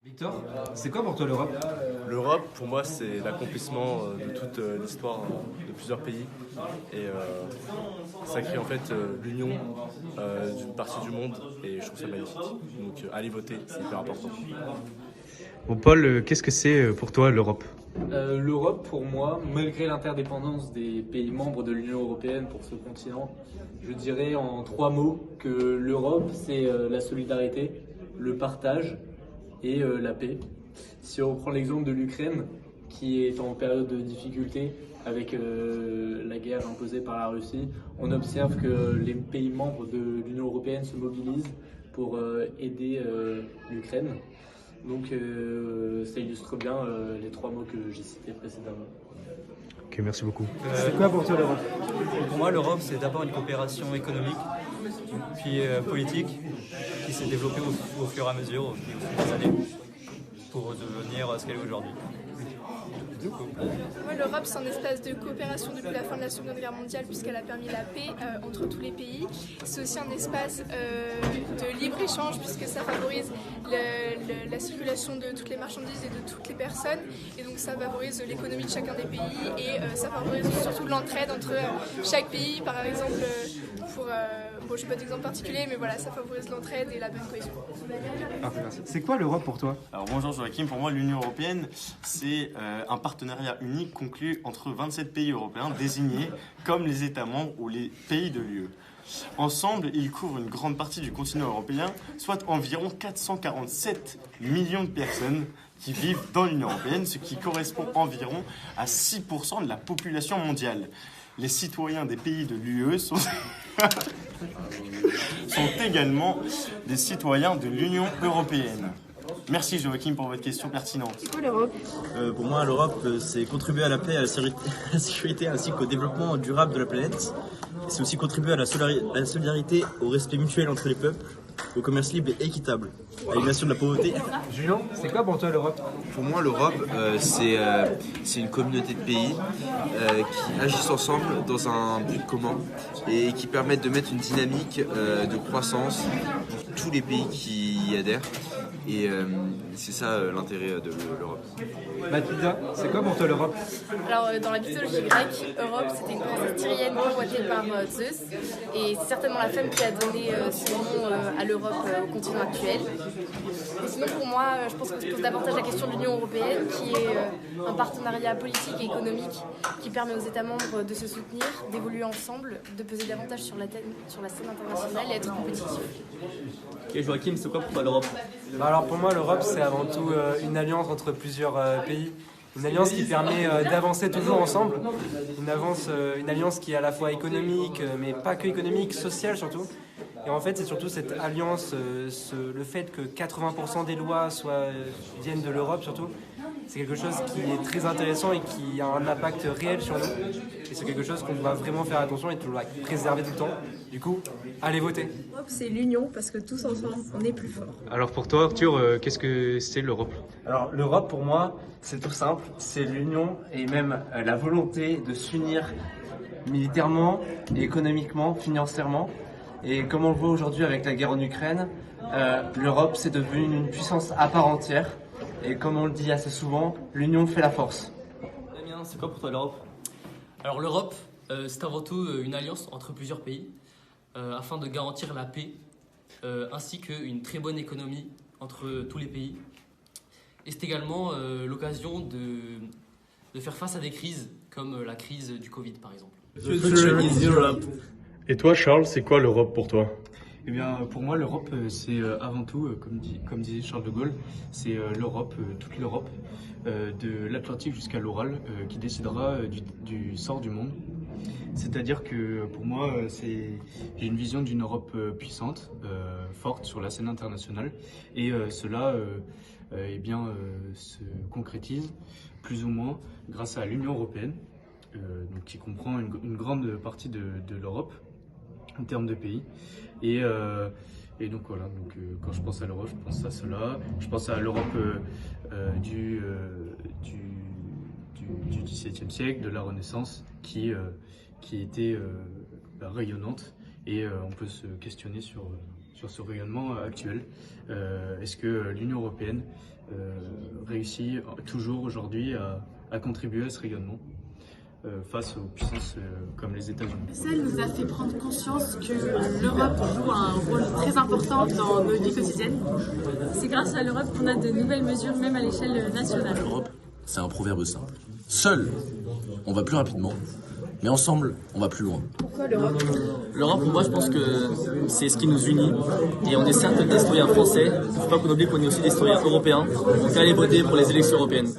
Victor, c'est quoi pour toi l'Europe? L'Europe, pour moi, c'est l'accomplissement de toute l'histoire de plusieurs pays. Et ça crée en fait l'union d'une partie du monde. Et je trouve ça magnifique. Donc allez voter, c'est hyper important. Bon Paul, qu'est-ce que c'est pour toi l'Europe? L'Europe, pour moi, malgré l'interdépendance des pays membres de l'Union européenne pour ce continent, je dirais en trois mots que l'Europe, c'est la solidarité, le partage et la paix. Si on prend l'exemple de l'Ukraine, qui est en période de difficulté avec la guerre imposée par la Russie, on observe que les pays membres de l'Union européenne se mobilisent pour aider l'Ukraine. Donc ça illustre bien les trois mots que j'ai cités précédemment. Ok, merci beaucoup. C'est quoi pour toi l'Europe? Pour moi, l'Europe, c'est d'abord une coopération économique, puis politique, qui s'est développée au fur et à mesure, au fil des années, pour devenir ce qu'elle est aujourd'hui. Moi, l'Europe, c'est un espace de coopération depuis la fin de la Seconde Guerre mondiale, puisqu'elle a permis la paix entre tous les pays. C'est aussi un espace de libre-échange, puisque ça favorise la circulation de toutes les marchandises et de toutes les personnes. Et donc, ça favorise l'économie de chacun des pays et ça favorise surtout l'entraide entre chaque pays. Par exemple, bon, je n'ai pas d'exemple particulier, mais voilà, ça favorise l'entraide et la bonne cohésion. C'est quoi l'Europe pour toi? Alors bonjour Joachim, pour moi l'Union Européenne c'est un partenariat unique conclu entre 27 pays européens désignés comme les États membres ou les pays de l'UE. Ensemble, ils couvrent une grande partie du continent européen, soit environ 447 millions de personnes qui vivent dans l'Union Européenne, ce qui correspond environ à 6% de la population mondiale. Les citoyens des pays de l'UE sont également des citoyens de l'Union européenne. Merci Joachim pour votre question pertinente. C'est quoi l'Europe? Pour moi, l'Europe, c'est contribuer à la paix, à la sécurité ainsi qu'au développement durable de la planète. C'est aussi contribuer à la solidarité, au respect mutuel entre les peuples, au commerce libre et équitable, à l'élimination de la pauvreté. Julien, c'est quoi pour toi l'Europe? Pour moi, l'Europe, c'est une communauté de pays qui agissent ensemble dans un but commun et qui permettent de mettre une dynamique de croissance pour tous les pays qui y adhèrent. Et c'est ça l'intérêt de l'Europe. Mathilda, c'est quoi pour toi l'Europe? Alors, dans la mythologie grecque, Europe, c'était une princesse tyrienne convoitée par Zeus. Et c'est certainement la femme qui a donné son nom à l'Europe au continent actuel. Et sinon, pour moi, je pense qu'on se pose davantage la question de l'Union européenne, qui est un partenariat politique et économique qui permet aux États membres de se soutenir, d'évoluer ensemble, de peser davantage sur la scène internationale et être compétitifs. Et Joachim, c'est quoi pour toi l'Europe? Alors pour moi l'Europe c'est avant tout une alliance entre plusieurs pays. Une alliance qui permet d'avancer toujours ensemble. Une alliance qui est à la fois économique, mais pas que économique, sociale surtout. Et en fait, c'est surtout cette alliance, le fait que 80% des lois viennent de l'Europe surtout. C'est quelque chose qui est très intéressant et qui a un impact réel sur nous. Et c'est quelque chose qu'on doit vraiment faire attention et qu'on doit préserver tout le temps. Du coup, allez voter. L'Europe, c'est l'union parce que tous ensemble, on est plus fort. Alors pour toi Arthur, qu'est-ce que c'est l'Europe? Alors l'Europe pour moi c'est tout simple, c'est l'union et même la volonté de s'unir militairement, économiquement, financièrement. Et comme on le voit aujourd'hui avec la guerre en Ukraine, l'Europe c'est devenu une puissance à part entière. Et comme on le dit assez souvent, l'union fait la force. Damien, c'est quoi pour toi l'Europe? Alors l'Europe, c'est avant tout une alliance entre plusieurs pays afin de garantir la paix ainsi qu'une très bonne économie entre tous les pays. Et c'est également l'occasion de faire face à des crises comme la crise du Covid par exemple. Et toi Charles, c'est quoi l'Europe pour toi? Eh bien, pour moi, l'Europe, c'est avant tout, comme disait Charles de Gaulle, c'est l'Europe, toute l'Europe, de l'Atlantique jusqu'à l'Oural, qui décidera du sort du monde. C'est-à-dire que pour moi, j'ai une vision d'une Europe puissante, forte sur la scène internationale, et cela se concrétise plus ou moins grâce à l'Union européenne, donc qui comprend une grande partie de l'Europe en termes de pays. Et donc voilà, quand je pense à l'Europe, je pense à cela. Je pense à l'Europe du XVIIe siècle, de la Renaissance, qui était rayonnante. Et on peut se questionner sur sur ce rayonnement actuel. Est-ce que l'Union européenne réussit toujours aujourd'hui à contribuer à ce rayonnement face aux puissances comme les États-Unis? Ça nous a fait prendre conscience que l'Europe joue un rôle très important dans nos vies quotidiennes. C'est grâce à l'Europe qu'on a de nouvelles mesures, même à l'échelle nationale. L'Europe, c'est un proverbe simple. Seul, on va plus rapidement, mais ensemble, on va plus loin. Pourquoi l'Europe? L'Europe, pour moi, je pense que c'est ce qui nous unit. Et on est certes des citoyens français, il ne faut pas qu'on oublie qu'on est aussi des citoyens européens. Donc allez voter pour les élections européennes.